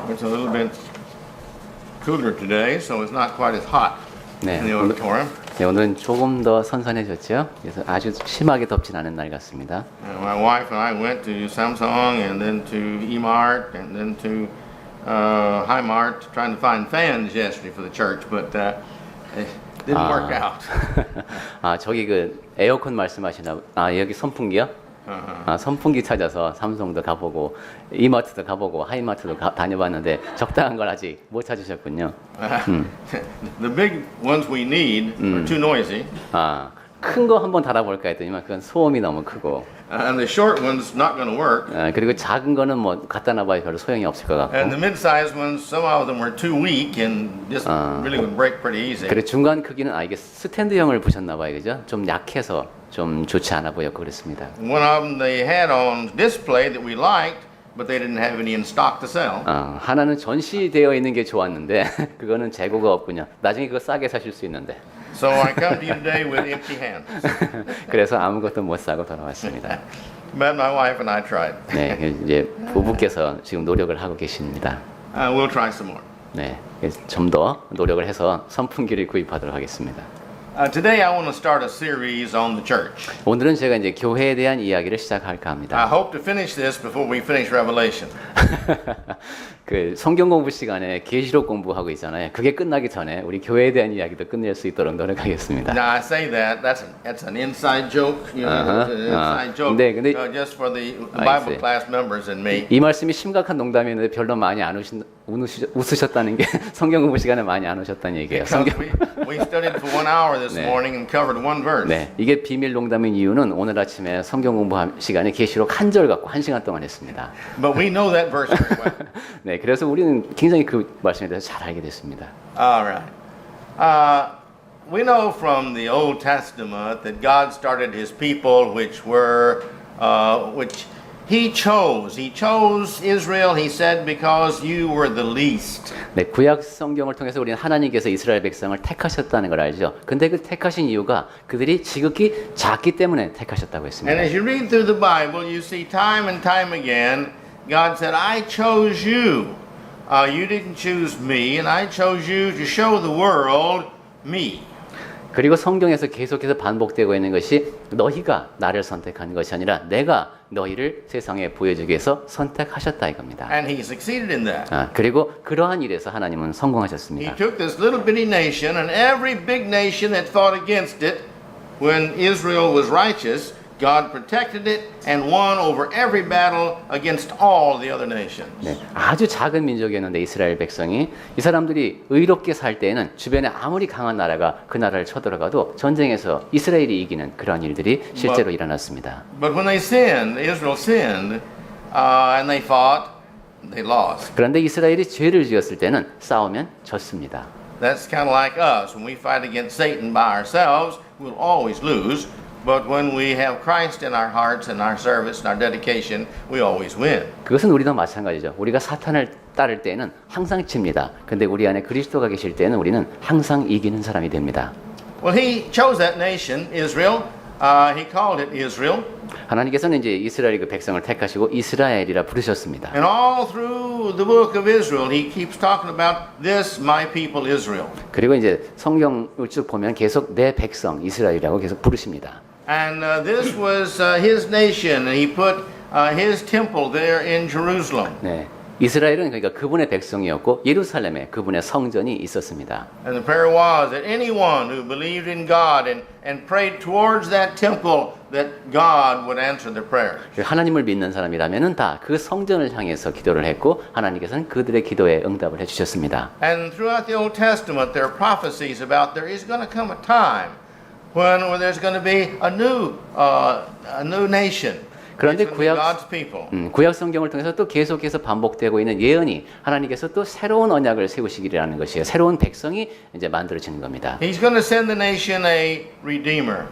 It's a little bit cooler today, so it's not quite as hot 네, in the auditorium. 네, 오늘은 조금 더 선선해졌죠. 그래서 아주 심하게 덥진 않은 날 같습니다. My wife and I went to Samsung and then to E-Mart and then to Hi-Mart trying to find fans yesterday for the church, but it didn't work out. 아, 저기 그 에어컨 말씀하시나? 아, 여기 선풍기요? 아, 선풍기 찾아서 삼성도 가보고 이마트도 가보고 하이마트도 다녀봤는데 적당한 걸 아직 못 찾으셨군요. The big ones we need are too noisy. 아, 큰 거 한번 달아볼까 했더니만 그건 소음이 너무 크고. And the short one's not going to work. 그리고 작은 거는 뭐 갖다 놔봐야 별로 소용이 없을 것 같고. And the mid-sized ones, some of them were too weak and just really would break pretty easy. 그리고 중간 크기는 이게 스탠드형을 보셨나 봐요, 그죠? 좀 약해서 좀 좋지 않아 보였고 그랬습니다. One of them they had on display that we liked, but they didn't have any in stock to sell. 하나는 전시되어 있는 게 좋았는데 그거는 재고가 없군요. 나중에 그거 싸게 사실 수 있는데. So I come to you today with empty hands. 그래서 아무것도 못 사고 돌아왔습니다. But my wife and I tried. 네, 이제 부부께서 지금 노력을 하고 계십니다. We'll try some more. 네, 좀 더 노력을 해서 선풍기를 구입하도록 하겠습니다. Today I want to start a series on the church. 오늘은 제가 이제 교회에 대한 이야기를 시작할까 I 합니다. hope to finish this before we finish Revelation. 그 성경 공부 시간에 계시록 공부하고 있잖아요. 그게 끝나기 전에 우리 교회에 대한 이야기도 끝낼 수 있도록 노력하겠습니다. Now I say that that's an inside joke, you know, it's an inside joke. 네, 근데 just for the I Bible see. class members and me. 이 말씀이 심각한 농담이었는데 별로 많이 안 웃으셨다는 게 성경 공부 시간에 많이 안 오셨다는 얘기예요. Because we studied for 1 hour this 네. morning and covered one verse. 네, 이게 비밀 농담인 이유는 오늘 아침에 성경 공부 시간에 계시록 한 절 갖고 1시간 동안 했습니다. But we know that verse very well. 네, 그래서 우리는 굉장히 그 말씀에 대해서 잘 알게 됐습니다. All right. We know from the Old Testament that God started His people, which He chose. He chose Israel, He said, because you were the least. 네, 구약 성경을 통해서 우리는 하나님께서 이스라엘 백성을 택하셨다는 걸 알죠. 근데 그 택하신 이유가 그들이 지극히 작기 때문에 택하셨다고 했습니다. And as you read through the Bible, you see time and time again, God said, I chose you. You didn't choose me, and I chose you to show the world me. 그리고 성경에서 계속해서 반복되고 있는 것이 너희가 나를 선택한 것이 아니라 내가 너희를 세상에 보여주기 위해서 선택하셨다 이겁니다. And He succeeded in that. 그리고 그러한 일에서 하나님은 성공하셨습니다. He took this little bitty nation and every big nation that fought against it when Israel was righteous, God protected it and won over every battle against all the other nations. 네, 아주 작은 민족이었는데 이스라엘 백성이 이 사람들이 의롭게 살 때에는 주변에 아무리 강한 나라가 그 나라를 쳐들어가도 전쟁에서 이스라엘이 이기는 그러한 일들이 실제로 일어났습니다. But when they sinned, Israel sinned, and they fought, they lost. 그런데 이스라엘이 죄를 지었을 때는 싸우면 졌습니다. That's kind of like us. When we fight against Satan by ourselves, we'll always lose. But when we have Christ in our hearts and our service and our dedication, we always win. 그것은 우리도 마찬가지죠. 우리가 사탄을 따를 때는 항상 칩니다. 근데 우리 안에 그리스도가 계실 때는 우리는 항상 이기는 사람이 됩니다. Well, He chose that nation, Israel. He called it Israel. 하나님께서는 이제 이스라엘 그 백성을 택하시고 이스라엘이라 부르셨습니다. And all through the book of Israel, He keeps talking about this, my people Israel. 그리고 이제 성경을 쭉 보면 계속 내 백성 이스라엘이라고 계속 부르십니다. And this was His nation, and He put His temple there in Jerusalem. 네, 이스라엘은 그러니까 그분의 백성이었고 예루살렘에 그분의 성전이 있었습니다. And the prayer was that anyone who believed in God and prayed towards that temple, that God would answer their prayers. 하나님을 믿는 사람이라면은 다 그 성전을 향해서 기도를 했고 하나님께서는 그들의 기도에 응답을 해주셨습니다. And throughout the Old Testament, there are prophecies about there is going to come a time when there's going to be a new nation. 그런데 It's gonna be God's people. 구약 성경을 통해서 또 계속해서 반복되고 있는 예언이 하나님께서 또 새로운 언약을 세우시기라는 것이에요. 새로운 백성이 이제 만들어지는 겁니다. He's going to send the nation a redeemer.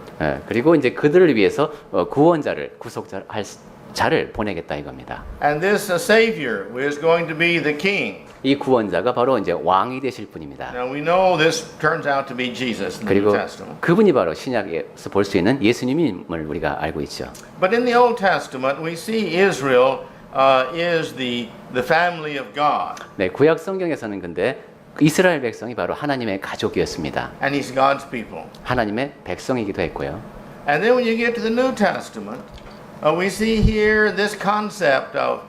그리고 이제 그들을 위해서 구원자를 구속자를 보내겠다 이겁니다. And this savior is going to be the king. 이 구원자가 바로 이제 왕이 되실 분입니다. Now we know this turns out to be Jesus in the 그리고 New Testament. 그분이 바로 신약에서 볼 수 있는 예수님임을 우리가 알고 있죠. But in the Old Testament, we see Israel is the family of God, 네, 구약 성경에서는 근데 이스라엘 백성이 바로 하나님의 가족이었습니다. and He's God's people. 하나님의 백성이기도 했고요. And then when you get to the New Testament, we see here this concept of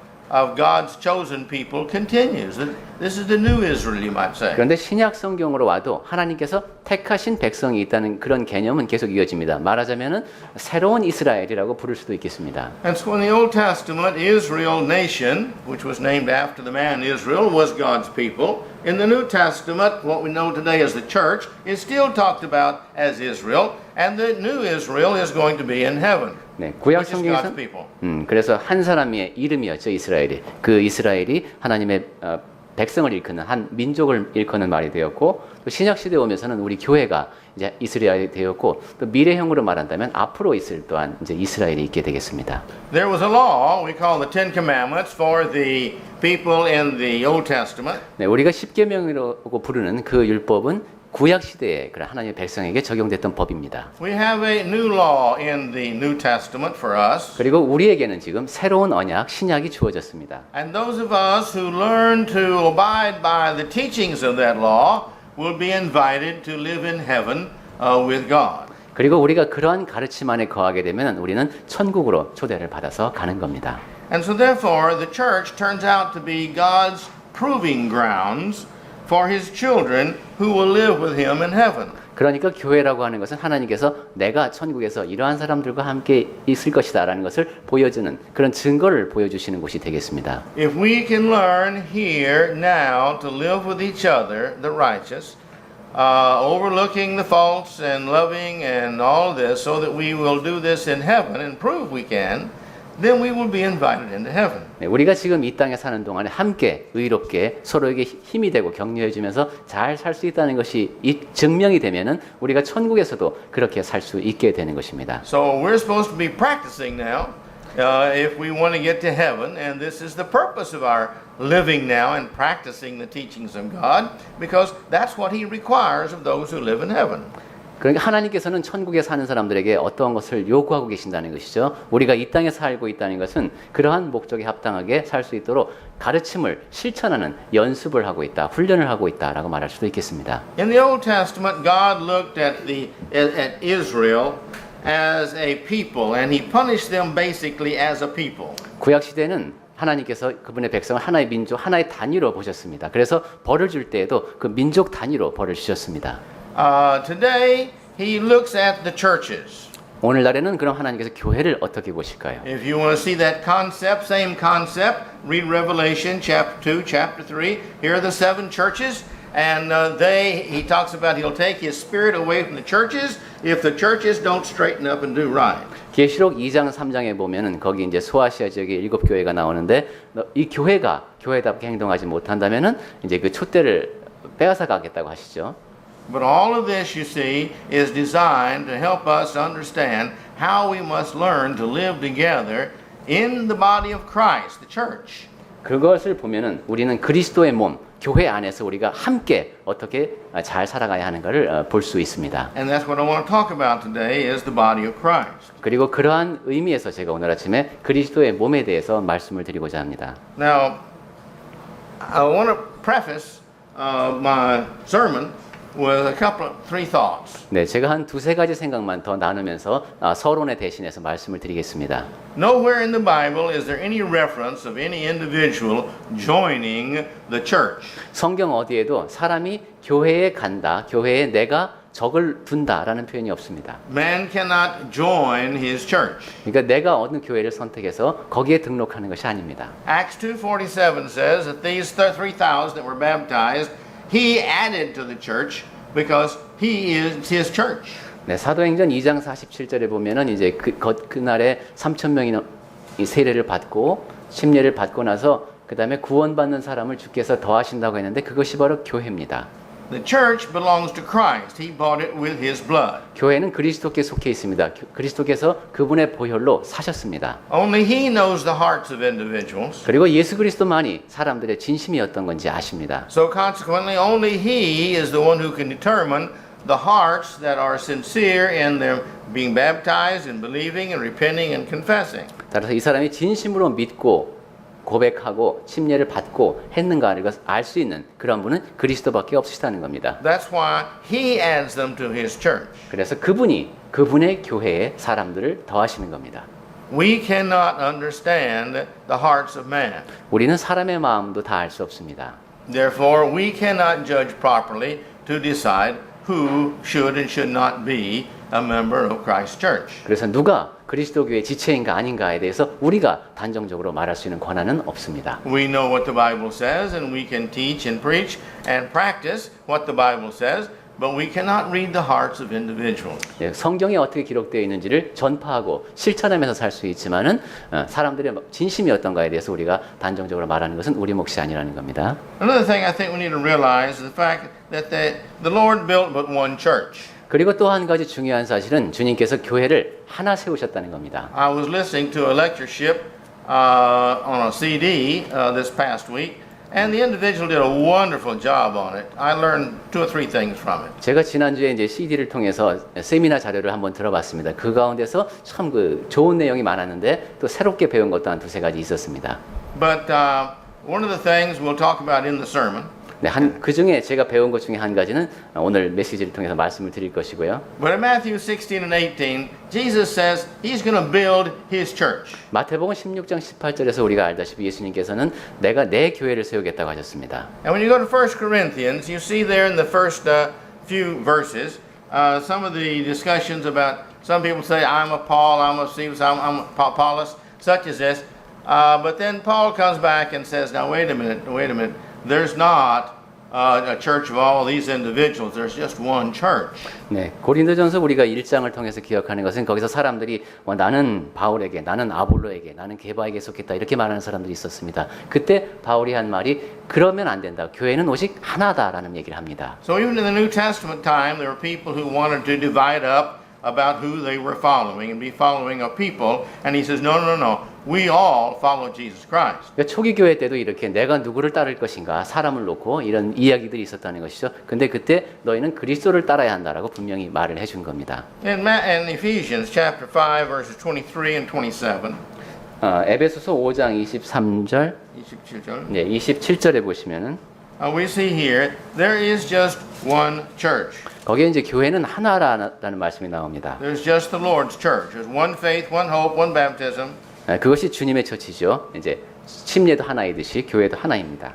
God's chosen people continues. This is the new Israel, you might say. 그런데 신약 성경으로 와도 하나님께서 택하신 백성이 있다는 그런 개념은 계속 이어집니다. 말하자면은 새로운 이스라엘이라고 부를 수도 있겠습니다. And so in the Old Testament, Israel nation, which was named after the man Israel, was God's people. In the New Testament, what we know today as the church is still talked about as Israel, and the new Israel is going to be in heaven, 네, 구약 which is God's 성경에서 people. 그래서 한 사람의 이름이었죠, 이스라엘이. 그 이스라엘이 하나님의 백성을 일컫는 한 민족을 일컫는 말이 되었고, 또 신약 시대에 오면서는 우리 교회가 이제 이스라엘이 되었고, 또 미래형으로 말한다면 앞으로 있을 또한 이제 이스라엘이 있게 되겠습니다. There was a law we call the Ten Commandments for the people in the Old Testament. 네, 우리가 십계명이라고 부르는 그 율법은 구약 시대에 그런 하나님의 백성에게 적용됐던 법입니다. We have a new law in the New Testament for us. 그리고 우리에게는 지금 새로운 언약, 신약이 주어졌습니다. And those of us who learn to abide by the teachings of that law will be invited to live in heaven with God. 그리고 우리가 그러한 가르침 안에 거하게 되면 우리는 천국으로 초대를 받아서 가는 겁니다. And so therefore the church turns out to be God's proving grounds for his children who will live with him in heaven. 그러니까 교회라고 하는 것은 하나님께서 내가 천국에서 이러한 사람들과 함께 있을 것이다라는 것을 보여주는 그런 증거를 보여주시는 곳이 되겠습니다. If we can learn here now to live with each other, the righteous, overlooking the faults and loving and all this, so that we will do this in heaven and prove we can, then we will be invited into heaven. 네, 우리가 지금 이 땅에 사는 동안에 함께 의롭게 서로에게 힘이 되고 격려해 주면서 잘 살 수 있다는 것이 증명이 되면은 우리가 천국에서도 그렇게 살 수 있게 되는 것입니다. So we're supposed to be practicing now if we want to get to heaven, and this is the purpose of our living now and practicing the teachings of God, because that's what He requires of those who live in heaven. 그러니까 하나님께서는 천국에 사는 사람들에게 어떠한 것을 요구하고 계신다는 것이죠. 우리가 이 땅에 살고 있다는 것은 그러한 목적에 합당하게 살 수 있도록 가르침을 실천하는 연습을 하고 있다, 훈련을 하고 있다라고 말할 수도 있겠습니다. In the Old Testament, God looked at Israel as a people, and He punished them basically as a people. 구약 시대는 하나님께서 그분의 백성을 하나의 민족, 하나의 단위로 보셨습니다. 그래서 벌을 줄 때에도 그 민족 단위로 벌을 주셨습니다. Today, He looks at the churches. 오늘날에는 그럼 하나님께서 교회를 어떻게 보실까요? If you want to see that concept, same concept, read Revelation chapter 2, chapter 3. Here are the 7 churches, and He talks about He'll take His Spirit away from the churches if the churches don't straighten up and do right. 계시록 2장 3장에 보면은 거기 이제 소아시아 지역의 7 교회가 나오는데 이 교회가 교회답게 행동하지 못한다면은 이제 그 촛대를 빼앗아 가겠다고 하시죠. But all of this, you see, is designed to help us understand how we must learn to live together in the body of Christ, the church. 그것을 보면은 우리는 그리스도의 몸, 교회 안에서 우리가 함께 어떻게 잘 살아가야 하는가를 볼 수 있습니다. And that's what I want to talk about today is the body of Christ. 그리고 그러한 의미에서 제가 오늘 아침에 그리스도의 몸에 대해서 말씀을 드리고자 합니다. Now, I want to preface my sermon with a couple of 3 thoughts. 네, 제가 한 2-3가지 생각만 더 나누면서 서론에 대신해서 말씀을 드리겠습니다. Nowhere in the Bible is there any reference of any individual joining the church. 성경 어디에도 사람이 교회에 간다, 교회에 내가 적을 둔다라는 표현이 없습니다. Man cannot join his church. 그러니까 내가 어느 교회를 선택해서 거기에 등록하는 것이 아닙니다. Acts 2:47 says that these 3,000 that were baptized, He added to the church because He is His church. 네, 사도행전 2장 47절에 보면은 이제 그날에 3,000명이 세례를 받고 침례를 받고 나서 그다음에 구원받는 사람을 주께서 더하신다고 했는데 그것이 바로 교회입니다. The church belongs to Christ. He bought it with His blood. 교회는 그리스도께 속해 있습니다. 그리스도께서 그분의 보혈로 사셨습니다. Only He knows the hearts of individuals. 그리고 예수 그리스도만이 사람들의 진심이 어떤 건지 아십니다. So consequently, only He is the one who can determine the hearts that are sincere in their being baptized and believing and repenting and confessing. 따라서 이 사람이 진심으로 믿고 고백하고 침례를 받고 했는가를 알 수 있는 그런 분은 그리스도밖에 없으시다는 겁니다. That's why he adds them to his church. 그래서 그분이 그분의 교회에 사람들을 더하시는 겁니다. We cannot understand the hearts of man. 우리는 사람의 마음도 다 알 수 없습니다. Therefore, we cannot judge properly to decide who should and should not be a member of Christ's church. 그래서 누가 그리스도 교회 지체인가 아닌가에 대해서 우리가 단정적으로 말할 수 있는 권한은 없습니다. We know what the Bible says, and we can teach and preach and practice what the Bible says, but we cannot read the hearts of individuals. 네, 성경에 어떻게 기록되어 있는지를 전파하고 실천하면서 살 수 있지만은 사람들의 진심이 어떤가에 대해서 우리가 단정적으로 말하는 것은 우리 몫이 아니라는 겁니다. Another thing I think we need to realize is the fact that the Lord built but one church. 그리고 또 한 가지 중요한 사실은 주님께서 교회를 하나 세우셨다는 겁니다. I was listening to a lectureship on a CD this past week, and the individual did a wonderful job on it. I learned 2 or 3 things from it. 제가 지난주에 이제 CD를 통해서 세미나 자료를 한번 들어봤습니다. 그 가운데서 참 그 좋은 내용이 많았는데 또 새롭게 배운 것도 한 2-3 가지 있었습니다. But one of the things we'll talk about in the sermon. 네, 그 중에 제가 배운 것 중에 한 가지는 오늘 메시지를 통해서 말씀을 드릴 것이고요. But in Matthew 16 and 18, Jesus says he's going to build his church. 마태복음 16장 18절에서 우리가 알다시피 예수님께서는 내가 내 교회를 세우겠다고 하셨습니다. And when you go to 1 Corinthians, you see there in the first few verses some of the discussions about some people say, I'm a Paul, I'm a Cephas, I'm a Apollos, such as this. But then Paul comes back and says, now wait a minute. There's not a church of all these individuals. There's just one church. 네, 고린도전서 우리가 1장을 통해서 기억하는 것은 거기서 사람들이 나는 바울에게, 나는 아볼로에게, 나는 게바에게 속했다 이렇게 말하는 사람들이 있었습니다. 그때 바울이 한 말이 그러면 안 된다. 교회는 오직 하나다라는 얘기를 합니다. So even in the New Testament time, there were people who wanted to divide up about who they were following and be following a people. And he says, no. We all follow Jesus Christ. 그러니까 초기 교회 때도 이렇게 내가 누구를 따를 것인가 사람을 놓고 이런 이야기들이 있었다는 것이죠. 근데 그때 너희는 그리스도를 따라야 한다라고 분명히 말을 해준 겁니다. In Ephesians chapter 5 verses 23 and 27. 에베소서 5장 23절, 27절. 네, 27절에 보시면은 We see here there is just one church. 거기에 이제 교회는 하나라는 말씀이 나옵니다. There's just the Lord's church. There's one faith, one hope, one baptism. 그것이 주님의 처치죠. 이제 침례도 하나이듯이 교회도 하나입니다.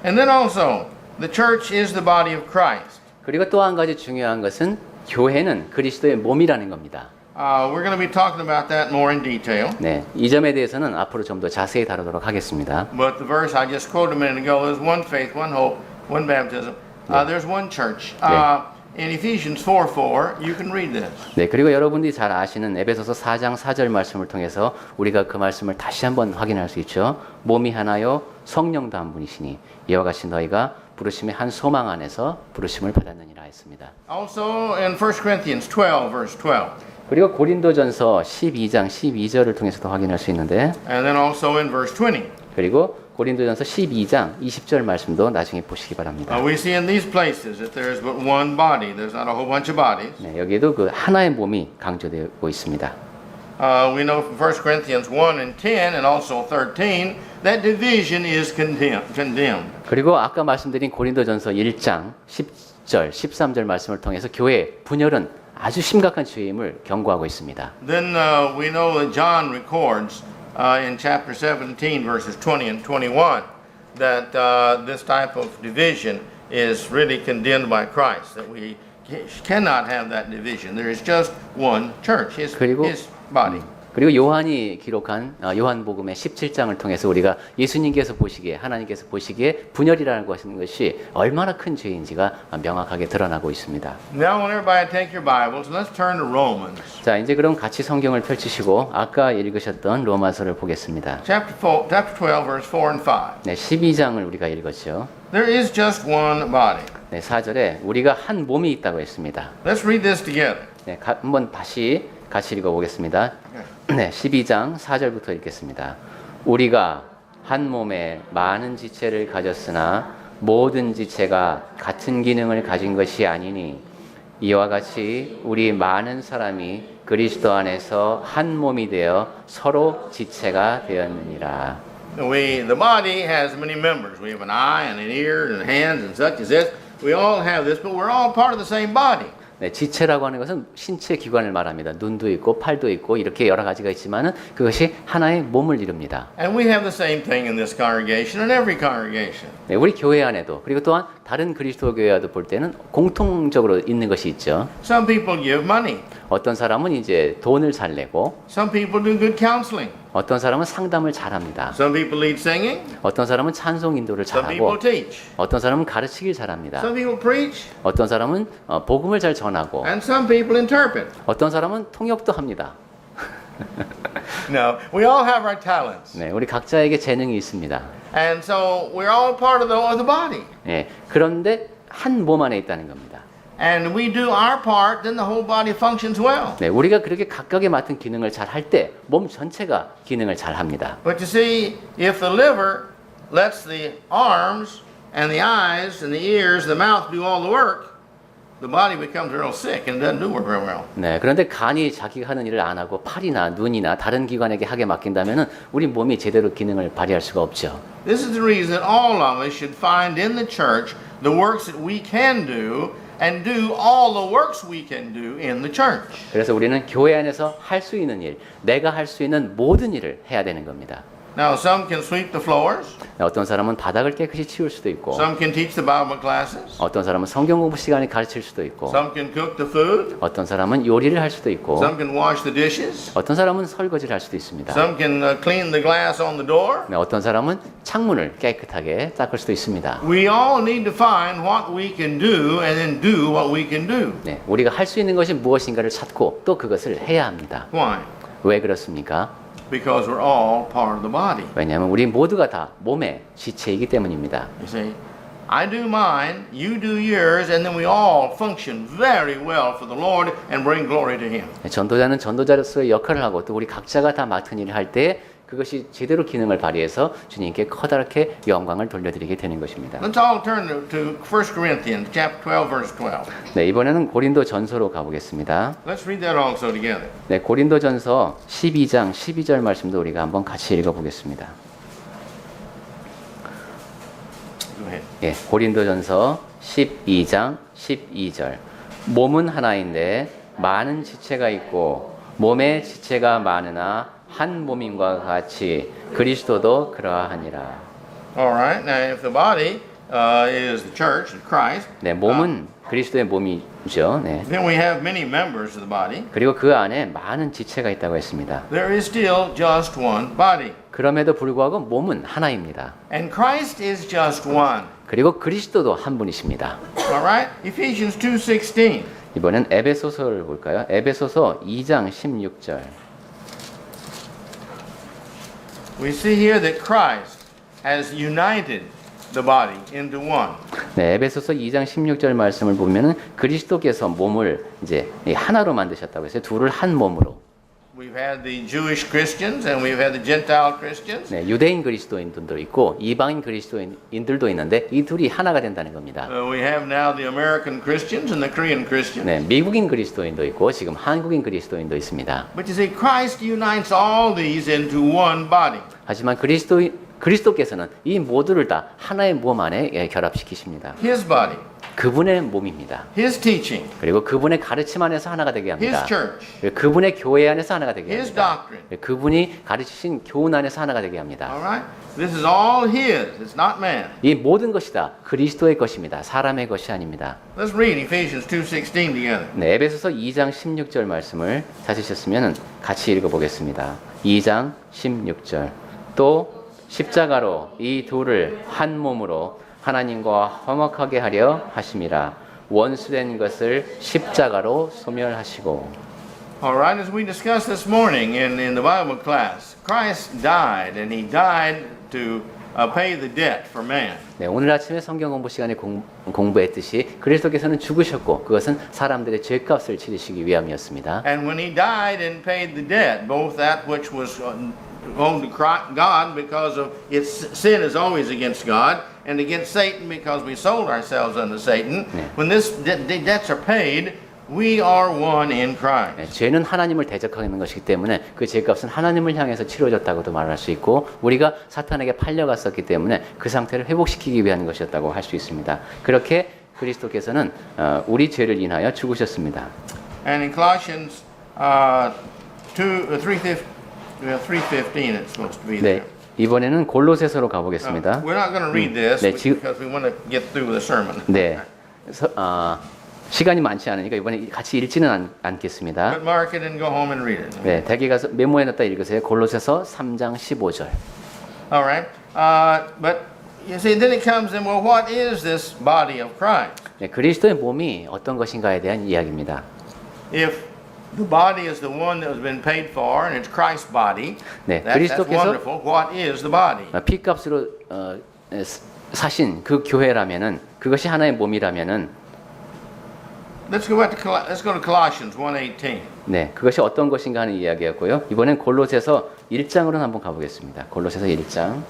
And then also the church is the body of Christ. 그리고 또 한 가지 중요한 것은 교회는 그리스도의 몸이라는 겁니다. We're going to be talking about that more in detail. 네, 이 점에 대해서는 앞으로 좀 더 자세히 다루도록 하겠습니다. But the verse I just quoted a minute ago is one faith, one hope, one baptism. There's one church. In Ephesians 4:4, you can read this. 네, 그리고 여러분들이 잘 아시는 에베소서 4장 4절 말씀을 통해서 우리가 그 말씀을 다시 한번 확인할 수 있죠. 몸이 하나요, 성령도 한 분이시니 이와 같이 너희가 부르심의 한 소망 안에서 부르심을 받았느니라 했습니다. Also in 1 Corinthians 12 verse 12. 그리고 고린도전서 12장 12절을 통해서도 확인할 수 있는데 And then also in verse 20. 그리고 고린도전서 12장 20절 말씀도 나중에 보시기 바랍니다. We see in these places that there is but one body. There's not a whole bunch of bodies. 네, 여기에도 그 하나의 몸이 강조되고 있습니다. We know from 1 Corinthians 1 and 10 and also 13 that division is condemned. 그리고 아까 말씀드린 고린도전서 1장 10절, 13절 말씀을 통해서 교회의 분열은 아주 심각한 죄임을 경고하고 있습니다. Then we know that John records in chapter 17 verses 20 and 21 that this type of division is really condemned by Christ, that we cannot have that division. There is just one church, his body. 그리고 요한이 기록한 요한복음의 17장을 통해서 우리가 예수님께서 보시기에 하나님께서 보시기에 분열이라는 것이 얼마나 큰 죄인지가 명확하게 드러나고 있습니다. Now, when everybody take your Bibles, let's turn to Romans. 자, 이제 그럼 같이 성경을 펼치시고 아까 읽으셨던 로마서를 보겠습니다. Chapter 12, verse 4 and 5. 네, 12장을 우리가 읽었죠. There is just one body. 네, 4절에 우리가 한 몸이 있다고 했습니다. Let's read this together. 네, 한번 다시 같이 읽어보겠습니다. 네, 12장 4절부터 읽겠습니다. 우리가 한 몸에 많은 지체를 가졌으나 모든 지체가 같은 기능을 가진 것이 아니니 이와 같이 우리 많은 사람이 그리스도 안에서 한 몸이 되어 서로 지체가 되었느니라. The body has many members. We have an eye and an ear and hands and such as this. We all have this, but we're all part of the same body. 네, 지체라고 하는 것은 신체 기관을 말합니다. 눈도 있고 팔도 있고 이렇게 여러 가지가 있지만은 그것이 하나의 몸을 이룹니다. And we have the same thing in this congregation and every congregation. 네, 우리 교회 안에도 그리고 또한 다른 그리스도 교회와도 볼 때는 공통적으로 있는 것이 있죠. Some people give money. 어떤 사람은 이제 돈을 잘 내고 Some people do good counseling. 어떤 사람은 상담을 잘합니다. Some people lead singing. 어떤 사람은 찬송 인도를 Some people 잘하고 teach. 어떤 사람은 가르치길 잘합니다. Some people preach. 어떤 사람은 복음을 잘 전하고 And some people interpret. 어떤 사람은 통역도 합니다. No, we all have our talents. 네, 우리 각자에게 재능이 있습니다. And so we're all part of the body. 네, 그런데 한 몸 안에 있다는 겁니다. And we do our part, then the whole body functions well. 네, 우리가 그렇게 각각에 맡은 기능을 잘 할 때 몸 전체가 기능을 잘 합니다. But you see, if the liver lets the arms and the eyes and the ears, the mouth do all the work, the body becomes real sick and doesn't do work very well. 네, 그런데 간이 자기가 하는 일을 안 하고 팔이나 눈이나 다른 기관에게 하게 맡긴다면은 우리 몸이 제대로 기능을 발휘할 수가 없죠. This is the reason that all of us should find in the church the works that we can do and do all the works we can do in the church. 그래서 우리는 교회 안에서 할 수 있는 일, 내가 할 수 있는 모든 일을 해야 되는 겁니다. Now, some can sweep the floors. 어떤 사람은 바닥을 깨끗이 치울 수도 있고 Some can teach the Bible classes. 어떤 사람은 성경 공부 시간에 가르칠 수도 있고 Some can cook the food. 어떤 사람은 요리를 할 수도 있고 Some can wash the dishes. 어떤 사람은 설거지를 할 수도 있습니다. Some can clean the glass on the door. 네, 어떤 사람은 창문을 깨끗하게 닦을 수도 있습니다. We all need to find what we can do and then do what we can do. 네, 우리가 할 수 있는 것이 무엇인가를 찾고 또 그것을 해야 합니다. Why? 왜 그렇습니까? Because we're all part of the body. 왜냐하면 우리 모두가 다 몸의 지체이기 때문입니다. You see, I do mine, you do yours, and then we all function very well for the Lord and bring glory to Him. 전도자는 전도자로서의 역할을 하고 또 우리 각자가 다 맡은 일을 할 때 그것이 제대로 기능을 발휘해서 주님께 커다랗게 영광을 돌려드리게 되는 것입니다. Let's all turn to 1 Corinthians chapter 12, verse 12. 네, 이번에는 고린도 전서로 가보겠습니다. Let's read that also together. 네, 고린도 전서 12장 12절 말씀도 우리가 한번 같이 읽어보겠습니다. Go ahead. 예, 고린도 전서 12장 12절. 몸은 하나인데 많은 지체가 있고 몸의 지체가 많으나 한 몸임과 같이 그리스도도 그러하니라. All right. Now, if the body is the church, Christ, 네, 몸은 그리스도의 몸이죠. 네. then we have many members of the body. 그리고 그 안에 많은 지체가 있다고 했습니다. There is still just one body. 그럼에도 불구하고 몸은 하나입니다. And Christ is just one. 그리고 그리스도도 한 분이십니다. All right? Ephesians 2:16. 이번엔 에베소서를 볼까요? 에베소서 2장 16절. We see here that Christ has united the body into one. 네, 에베소서 2장 16절 말씀을 보면은 그리스도께서 몸을 이제 하나로 만드셨다고 했어요. 둘을 한 몸으로. We've had the Jewish Christians and we've had the Gentile Christians. 네, 유대인 그리스도인들도 있고 이방인 그리스도인들도 있는데 이 둘이 하나가 된다는 겁니다. We have now the American Christians and the Korean Christians. 네, 미국인 그리스도인도 있고 지금 한국인 그리스도인도 있습니다. But you see, Christ unites all these into one body. 하지만 그리스도께서는 이 모두를 다 하나의 몸 안에 결합시키십니다. His body, 그분의 몸입니다. His teaching, 그리고 그분의 가르침 안에서 하나가 되게 His 합니다. church, 그리고 그분의 교회 안에서 하나가 되게 His 합니다. doctrine. 그분이 가르치신 교훈 안에서 하나가 되게 합니다. All right? This is all His. It's not man. 이 모든 것이 다 그리스도의 것입니다. 사람의 것이 아닙니다. Let's read Ephesians 2:16 together. 네, 에베소서 2장 16절 말씀을 찾으셨으면 같이 읽어보겠습니다. 2장 16절. 또 십자가로 이 둘을 한 몸으로 하나님과 화목하게 하려 하심이라. 원수된 것을 십자가로 소멸하시고. All right, as we discussed this morning in the Bible class, Christ died, and He died to pay the debt for man. 네, 오늘 아침에 성경 공부 시간에 공부했듯이 그리스도께서는 죽으셨고 그것은 사람들의 죄값을 치르시기 위함이었습니다. And when He died and paid the debt, both that which was owed to God because of its sin is always against God, and against Satan because we sold ourselves unto Satan. 네. When the debts are paid, We are one in Christ. 네, 죄는 하나님을 대적하는 것이기 때문에 그 죄값은 하나님을 향해서 치러졌다고도 말할 수 있고 우리가 사탄에게 팔려갔었기 때문에 그 상태를 회복시키기 위한 것이었다고 할 수 있습니다. 그렇게 그리스도께서는 우리 죄를 인하여 죽으셨습니다. And in Colossians 3:15 it's supposed to be there. 네, 이번에는 골로새서로 가보겠습니다. We're not going to read this 네, 지금- because we want to get through the sermon. 네, 시간이 많지 않으니까 이번에 같이 읽지는 않겠습니다. But mark it and go home and read it. 네, 댁에 가서 메모해 놨다 읽으세요. 골로새서 3장 15절. All right. But you see, then it comes in, well, what is this body of Christ? 네, 그리스도의 몸이 어떤 것인가에 대한 이야기입니다. If the body is the one that has been paid for and it's Christ's body, 네, that's 그리스도께서 wonderful. What is the body? 피값으로 사신 그 교회라면은 그것이 하나의 몸이라면은 Let's go to Colossians 1:18. 네, 그것이 어떤 것인가 하는 이야기였고요. 이번엔 골로새서 1장으로 한번 가보겠습니다. 골로새서 1장.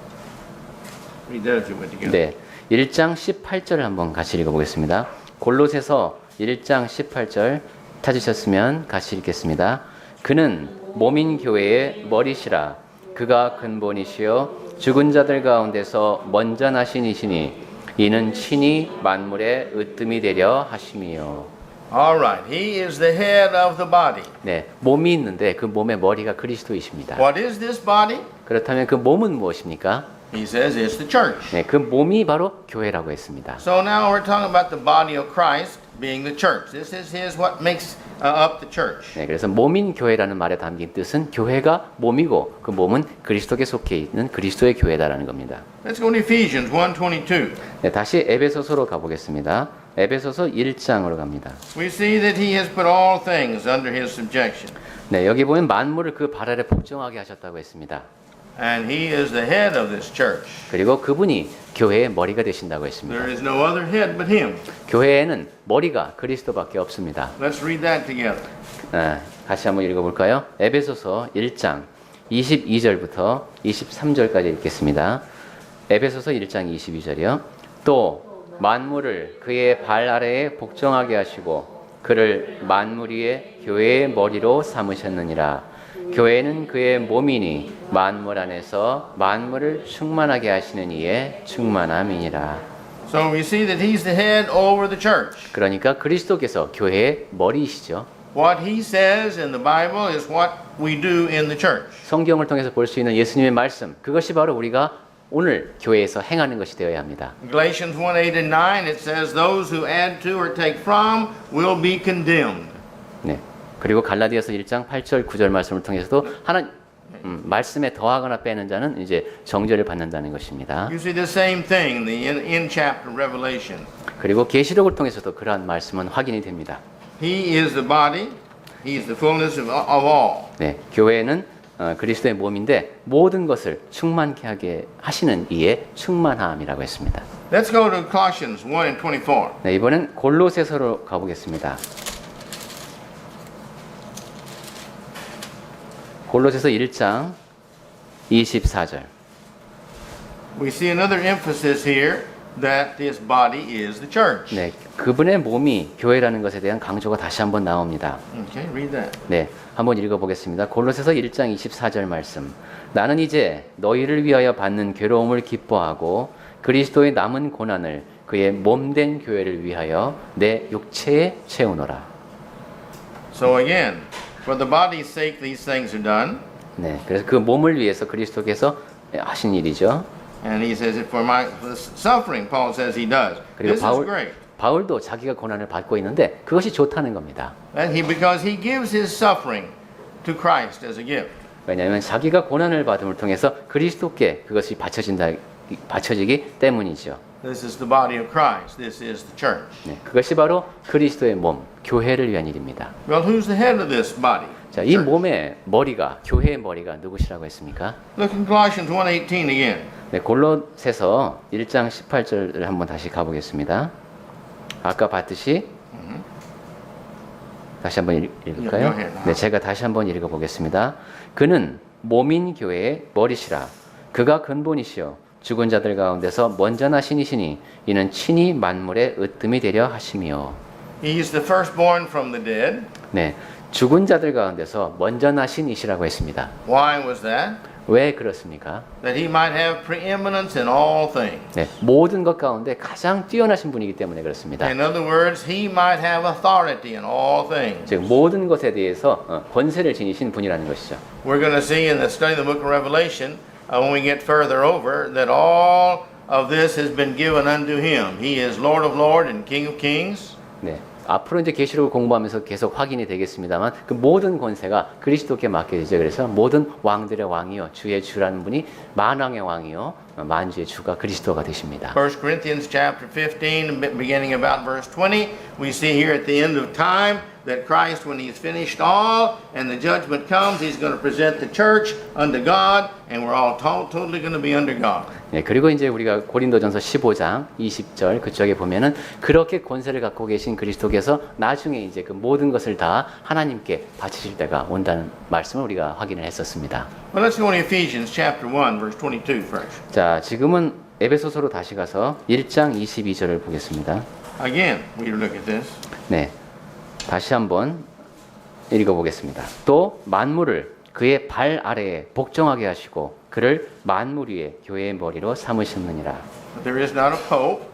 Read that if you would together. 네, 1장 18절을 한번 같이 읽어보겠습니다. 골로새서 1장 18절 찾으셨으면 같이 읽겠습니다. 그는 몸인 교회의 머리시라. 그가 근본이시여 죽은 자들 가운데서 먼저 나신 이시니 이는 친히 만물의 으뜸이 되려 하심이요. All right. He is the head of the body. 네, 몸이 있는데 그 몸의 머리가 그리스도이십니다. What is this body? 그렇다면 그 몸은 무엇입니까? He says it's the church. 네, 그 몸이 바로 교회라고 했습니다. So now we're talking about the body of Christ being the church. This is what makes up the church. 네, 그래서 몸인 교회라는 말에 담긴 뜻은 교회가 몸이고 그 몸은 그리스도께 속해 있는 그리스도의 교회다라는 겁니다. Let's go to Ephesians 1:22. 네, 다시 에베소서로 가보겠습니다. 에베소서 1장으로 갑니다. We see that he has put all things under his subjection. 네, 여기 보면 만물을 그 발 아래 복종하게 하셨다고 했습니다. And he is the head of this church. 그리고 그분이 교회의 머리가 되신다고 했습니다. There is no other head but him. 교회에는 머리가 그리스도밖에 없습니다. Let's read that together. 같이 한번 읽어볼까요? 에베소서 1장 22절부터 23절까지 읽겠습니다. 에베소서 1장 22절이요. 또 만물을 그의 발 아래에 복종하게 하시고 그를 만물 위에 교회의 머리로 삼으셨느니라. 교회는 그의 몸이니 만물 안에서 만물을 충만하게 하시는 이의 충만함이니라. So we see that he's the head over the church. 그러니까 그리스도께서 교회의 머리이시죠. What he says in the Bible is what we do in the church. 성경을 통해서 볼 수 있는 예수님의 말씀, 그것이 바로 우리가 오늘 교회에서 행하는 것이 되어야 합니다. Galatians 1:8 and 9 it says those who add to or take from will be condemned. 네. 그리고 갈라디아서 1장 8절 9절 말씀을 통해서도 말씀에 더하거나 빼는 자는 이제 정죄를 받는다는 것입니다. You see the same thing in chapter Revelation. 그리고 계시록을 통해서도 그러한 말씀은 확인이 됩니다. He is the body. He is the fullness of all. 네. 교회는 그리스도의 몸인데 모든 것을 충만케 하게 하시는 이의 충만함이라고 했습니다. Let's go to Colossians 1:24. 네, 이번엔 골로새서로 가보겠습니다. 골로새서 1장 24절. We see another emphasis here that this body is the church. 네, 그분의 몸이 교회라는 것에 대한 강조가 다시 한번 나옵니다. Okay, read that. 네, 한번 읽어보겠습니다. 골로새서 1장 24절 말씀. 나는 이제 너희를 위하여 받는 괴로움을 기뻐하고 그리스도의 남은 고난을 그의 몸된 교회를 위하여 내 육체에 채우노라. So again, for the body's sake these things are done. 네, 그래서 그 몸을 위해서 그리스도께서 하신 일이죠. And he says it for my suffering, Paul says he does. 그리고 This is great. 바울도 자기가 고난을 받고 있는데 그것이 좋다는 겁니다. And because he gives his suffering to Christ as a gift. 왜냐하면 자기가 고난을 받음을 통해서 그리스도께 그것이 바쳐지기 때문이죠. This is the body of Christ. This is the church. 네, 그것이 바로 그리스도의 몸, 교회를 위한 일입니다. Well, who's the head of this body? 자, 이 몸의 머리가, 교회의 머리가 누구시라고 했습니까? Look in Colossians 1:18 again. 네, 골로새서 1장 18절을 한번 다시 가보겠습니다. 아까 봤듯이 다시 한번 읽을까요? 네, 제가 다시 한번 읽어보겠습니다. 그는 몸인 교회의 머리시라. 그가 근본이시요 죽은 자들 가운데서 먼저 나신 이시니 이는 친히 만물의 으뜸이 되려 하심이요. He's the firstborn from the dead. 네, 죽은 자들 가운데서 먼저 나신 이시라고 했습니다. Why was that? 왜 그렇습니까? That he might have preeminence in all things. 네, 모든 것 가운데 가장 뛰어나신 분이기 때문에 그렇습니다. In other words, he might have authority in all things. 즉 모든 것에 대해서 권세를 지니신 분이라는 것이죠. We're going to see in the study of the book of Revelation, when we get further over, that all of this has been given unto him. He is Lord of lords and King of kings. 네. 앞으로 이제 계시록을 공부하면서 계속 확인이 되겠습니다만 그 모든 권세가 그리스도께 맡겨지죠. 그래서 모든 왕들의 왕이요 주의 주라는 분이 만왕의 왕이요 만주의 주가 그리스도가 되십니다. 1 Corinthians chapter 15, beginning about verse 20, we see here at the end of time that Christ, when he's finished all and the judgment comes, he's going to present the church unto God, and we're all totally going to be under God. 네, 그리고 이제 우리가 고린도전서 15장 20절 그쪽에 보면은 그렇게 권세를 갖고 계신 그리스도께서 나중에 이제 그 모든 것을 다 하나님께 바치실 때가 온다는 말씀을 우리가 확인을 했었습니다. Well, let's go to Ephesians chapter 1, verse 22 first. 자, 지금은 에베소서로 다시 가서 1장 22절을 보겠습니다. Again, we look at this. 네, 다시 한번 읽어보겠습니다. 또 만물을 그의 발 아래에 복종하게 하시고 그를 만물 위에 교회의 머리로 삼으셨느니라. But there is not a pope.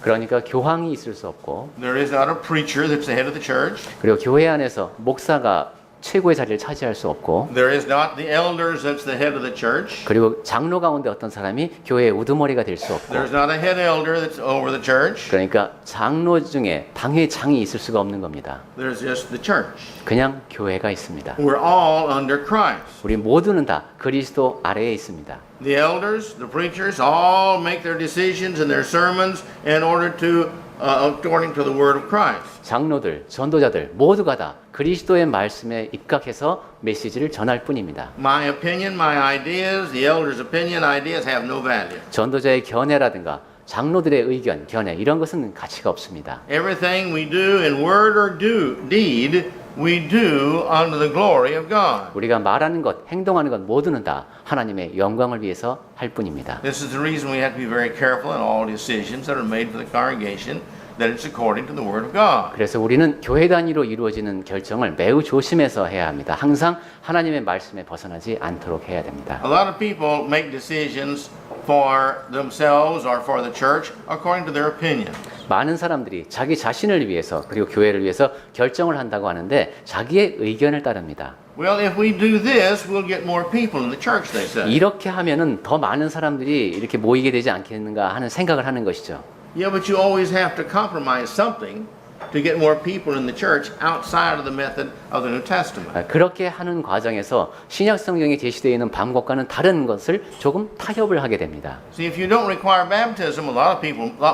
그러니까 교황이 있을 수 없고 There is not a preacher that's the head of the church. 그리고 교회 안에서 목사가 최고의 자리를 차지할 수 없고 There is not the elders that's the head of the church. 그리고 장로 가운데 어떤 사람이 교회의 우두머리가 될 수 없고 There's not a head elder that's over the church. 그러니까 장로 중에 당회장이 있을 수가 없는 겁니다. There's just the church. 그냥 교회가 있습니다. We're all under Christ. 우리 모두는 다 그리스도 아래에 있습니다. The elders, the preachers, all make their decisions and their sermons in order to, according to the word of Christ. 장로들, 전도자들 모두가 다 그리스도의 말씀에 입각해서 메시지를 전할 뿐입니다. My opinion, my ideas, the elders' opinion, ideas have no value. 전도자의 견해라든가 장로들의 의견, 견해 이런 것은 가치가 없습니다. Everything we do in word or deed, we do unto the glory of God. 우리가 말하는 것, 행동하는 것 모두는 다 하나님의 영광을 위해서 할 뿐입니다. This is the reason we have to be very careful in all decisions that are made for the congregation, that it's according to the word of God. 그래서 우리는 교회 단위로 이루어지는 결정을 매우 조심해서 해야 합니다. 항상 하나님의 말씀에 벗어나지 않도록 해야 됩니다. A lot of people make decisions for themselves or for the church according to their opinion. 많은 사람들이 자기 자신을 위해서 그리고 교회를 위해서 결정을 한다고 하는데 자기의 의견을 따릅니다. Well, if we do this, we'll get more people in the church, they say. 이렇게 하면은 더 많은 사람들이 이렇게 모이게 되지 않겠는가 하는 생각을 하는 것이죠. Yeah, but you always have to compromise something to get more people in the church outside of the method of the New Testament. 그렇게 하는 과정에서 신약 성경에 제시되어 있는 방법과는 다른 것을 조금 타협을 하게 됩니다. See, if you don't require baptism, a lot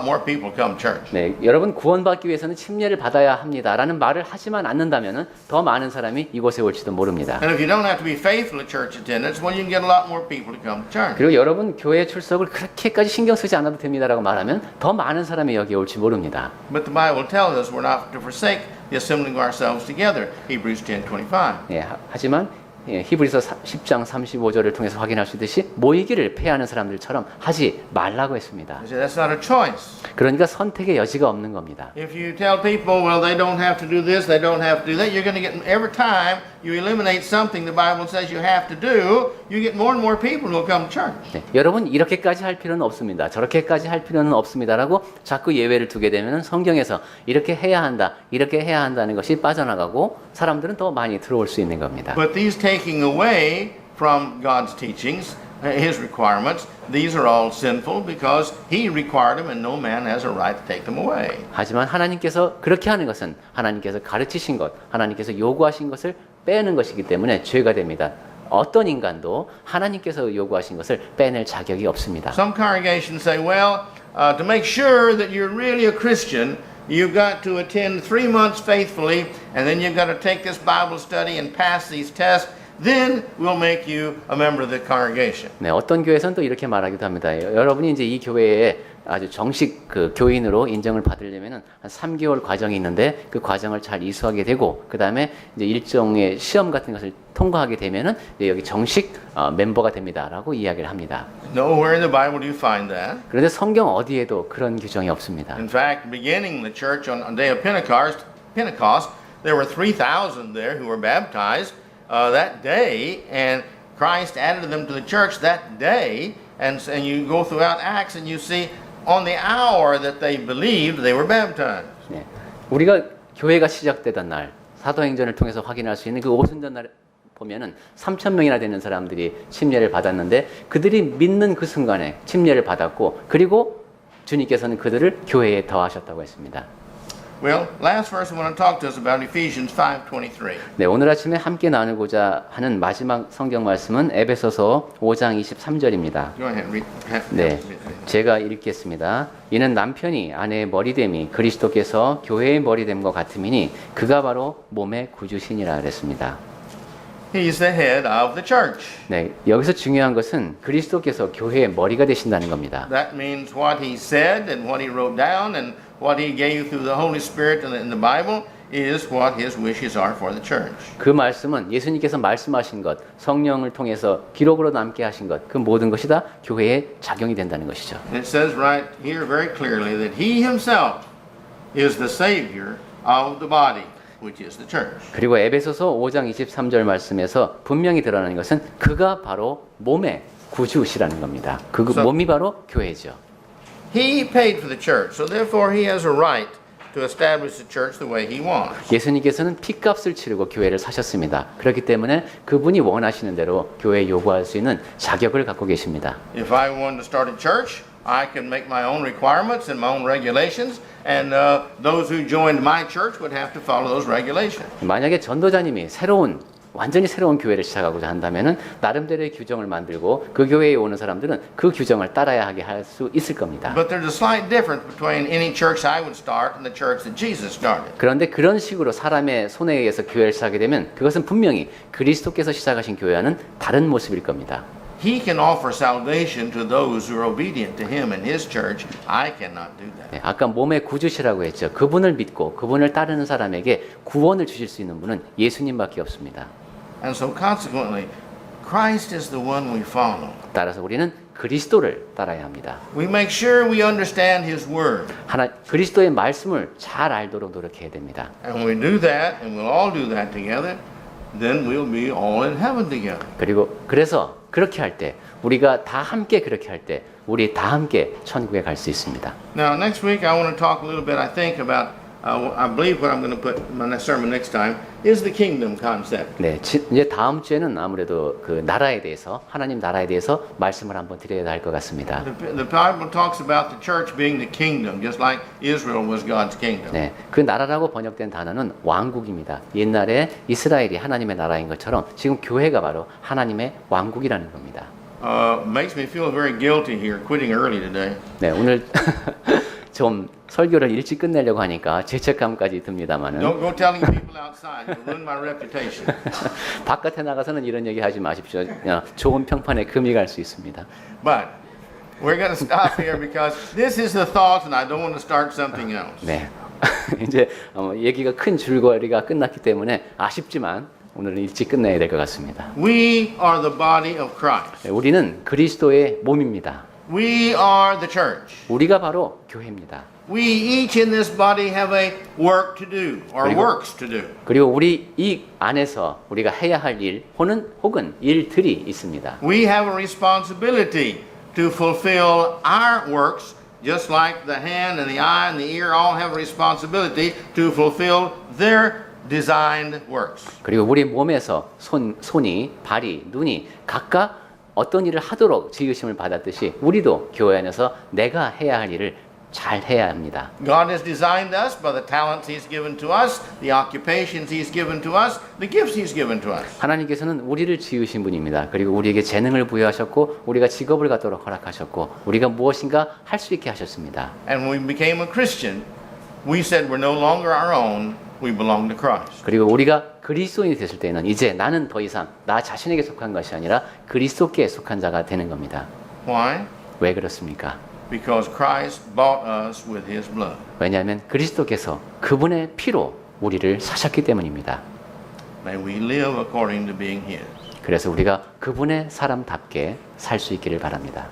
more people come to church. 네, 여러분 구원받기 위해서는 침례를 받아야 합니다라는 말을 하지만 않는다면은 더 많은 사람이 이곳에 올지도 모릅니다. And if you don't have to be faithful at church attendance, well, you can get a lot more people to come to church. 그리고 여러분 교회 출석을 그렇게까지 신경 쓰지 않아도 됩니다라고 말하면 더 많은 사람이 여기 올지 모릅니다. But the Bible tells us we're not to forsake the assembling of ourselves together. Hebrews 10:25. 예, 하지만 히브리서 10장 35절을 통해서 확인할 수 있듯이 모이기를 패하는 사람들처럼 하지 말라고 했습니다. You say that's not a choice. 그러니까 선택의 여지가 없는 겁니다. If you tell people, well, they don't have to do this, they don't have to do that, you're going to get, every time you eliminate something the Bible says you have to do, you get more and more people who will come to church. 네, 여러분 이렇게까지 할 필요는 없습니다. 저렇게까지 할 필요는 없습니다라고 자꾸 예외를 두게 되면 성경에서 이렇게 해야 한다, 이렇게 해야 한다는 것이 빠져나가고 사람들은 더 많이 들어올 수 있는 겁니다. But these taking away from God's teachings, His requirements, these are all sinful because He required them and no man has a right to take them away. 하지만 하나님께서 그렇게 하는 것은 하나님께서 가르치신 것, 하나님께서 요구하신 것을 빼는 것이기 때문에 죄가 됩니다. 어떤 인간도 하나님께서 요구하신 것을 빼낼 자격이 없습니다. Some congregations say, well, to make sure that you're really a Christian, you've got to attend 3 months faithfully, and then you've got to take this Bible study and pass these tests. Then we'll make you a member of the congregation. 네, 어떤 교회에서는 또 이렇게 말하기도 합니다. 여러분이 이제 이 교회에 아주 정식 그 교인으로 인정을 받으려면은 한 3개월 과정이 있는데 그 과정을 잘 이수하게 되고 그 다음에 이제 일종의 시험 같은 것을 통과하게 되면은 이제 여기 정식 멤버가 됩니다라고 이야기를 합니다. Nowhere in the Bible do you find that. 그런데 성경 어디에도 그런 규정이 없습니다. In fact, beginning the church on day of Pentecost, Pentecost, there were 3,000 there who were baptized that day, and Christ added them to the church that day. And you go throughout Acts and you see on the hour that they believed, they were baptized. 네. 우리가 교회가 시작되던 날 사도행전을 통해서 확인할 수 있는 그 오순절 날 보면은 3,000명이나 되는 사람들이 침례를 받았는데 그들이 믿는 그 순간에 침례를 받았고 그리고 주님께서는 그들을 교회에 더하셨다고 했습니다. Well, last verse I want to talk to us about Ephesians 5:23. 네, 오늘 아침에 함께 나누고자 하는 마지막 성경 말씀은 에베소서 5장 23절입니다. Go ahead, read. 네, 제가 읽겠습니다. 이는 남편이 아내의 머리됨이 그리스도께서 교회의 머리됨과 같음이니 그가 바로 몸의 구주시니라 그랬습니다. He's the head of the church. 네, 여기서 중요한 것은 그리스도께서 교회의 머리가 되신다는 겁니다. That means what he said and what he wrote down and what he gave through the Holy Spirit in the Bible is what his wishes are for the church. 그 말씀은 예수님께서 말씀하신 것, 성령을 통해서 기록으로 남게 하신 것, 그 모든 것이 다 교회에 작용이 된다는 것이죠. And it says right here very clearly that he himself is the Savior of the body, which is the church. 그리고 에베소서 5장 23절 말씀에서 분명히 드러나는 것은 그가 바로 몸의 구주시라는 겁니다. 그 몸이 바로 교회죠. He paid for the church, so therefore he has a right to establish the church the way he wants. 예수님께서는 피값을 치르고 교회를 사셨습니다. 그렇기 때문에 그분이 원하시는 대로 교회에 요구할 수 있는 자격을 갖고 계십니다. If I wanted to start a church, I can make my own requirements and my own regulations, and those who joined my church would have to follow those regulations. 만약에 전도자님이 완전히 새로운 교회를 시작하고자 한다면은 나름대로의 규정을 만들고 그 교회에 오는 사람들은 그 규정을 따라야 하게 할 수 있을 겁니다. But there's a slight difference between any church I would start and the church that Jesus started. 그런데 그런 식으로 사람의 손에 의해서 교회를 시작하게 되면 그것은 분명히 그리스도께서 시작하신 교회와는 다른 모습일 겁니다. He can offer salvation to those who are obedient to him and his church. I cannot do that. 네, 아까 몸의 구주시라고 했죠. 그분을 믿고 그분을 따르는 사람에게 구원을 주실 수 있는 분은 예수님밖에 없습니다. And so consequently, Christ is the one we follow. 따라서 우리는 그리스도를 따라야 합니다. We make sure we understand his word. 그리스도의 말씀을 잘 알도록 노력해야 됩니다. And when we do that, and we'll all do that together, then we'll be all in heaven together. 그래서 그렇게 할 때 우리가 다 함께 그렇게 할 때 우리 다 함께 천국에 갈 수 있습니다. Now next week I want to talk a little bit, I think, about I believe what I'm going to put in my sermon next time is the kingdom concept. 네, 이제 다음 주에는 아무래도 그 나라에 대해서 하나님 나라에 대해서 말씀을 한번 드려야 할 것 같습니다. The Bible talks about the church being the kingdom, just like Israel was God's kingdom. 네, 그 나라라고 번역된 단어는 왕국입니다. 옛날에 이스라엘이 하나님의 나라인 것처럼 지금 교회가 바로 하나님의 왕국이라는 겁니다. Makes me feel very guilty here, quitting early today. 네, 오늘 좀 설교를 일찍 끝내려고 하니까 죄책감까지 듭니다만은. Don't go telling people outside; you'll ruin my reputation. 바깥에 나가서는 이런 얘기 하지 마십시오. 좋은 평판에 금이 갈 수 있습니다. But we're going to stop here because this is the thought, and I don't want to start something else. 네, 이제 얘기가 큰 줄거리가 끝났기 때문에 아쉽지만 오늘은 일찍 끝내야 될 것 같습니다. We are the body of Christ. 네, 우리는 그리스도의 몸입니다. We are the church. 우리가 바로 교회입니다. We each in this body have a work to do, or works to do. 그리고 우리 이 안에서 우리가 해야 할 일 혹은 일들이 있습니다. We have a responsibility to fulfill our works, just like the hand and the eye and the ear all have a responsibility to fulfill their designed works. 그리고 우리 몸에서 손이, 발이, 눈이 각각 어떤 일을 하도록 지으심을 받았듯이 우리도 교회 안에서 내가 해야 할 일을 잘 해야 합니다. God has designed us by the talents He's given to us, the occupations He's given to us, the gifts He's given to us. 하나님께서는 우리를 지으신 분입니다. 그리고 우리에게 재능을 부여하셨고 우리가 직업을 갖도록 허락하셨고 우리가 무엇인가 할 수 있게 하셨습니다. And when we became a Christian, we said we're no longer our own, we belong to Christ. 그리고 우리가 그리스도인이 됐을 때는 이제 나는 더 이상 나 자신에게 속한 것이 아니라 그리스도께 속한 자가 되는 겁니다. Why? 왜 그렇습니까? Because Christ bought us with His blood. 왜냐하면 그리스도께서 그분의 피로 우리를 사셨기 때문입니다. May we live according to being His. 그래서 우리가 그분의 사람답게 살 수 있기를 바랍니다.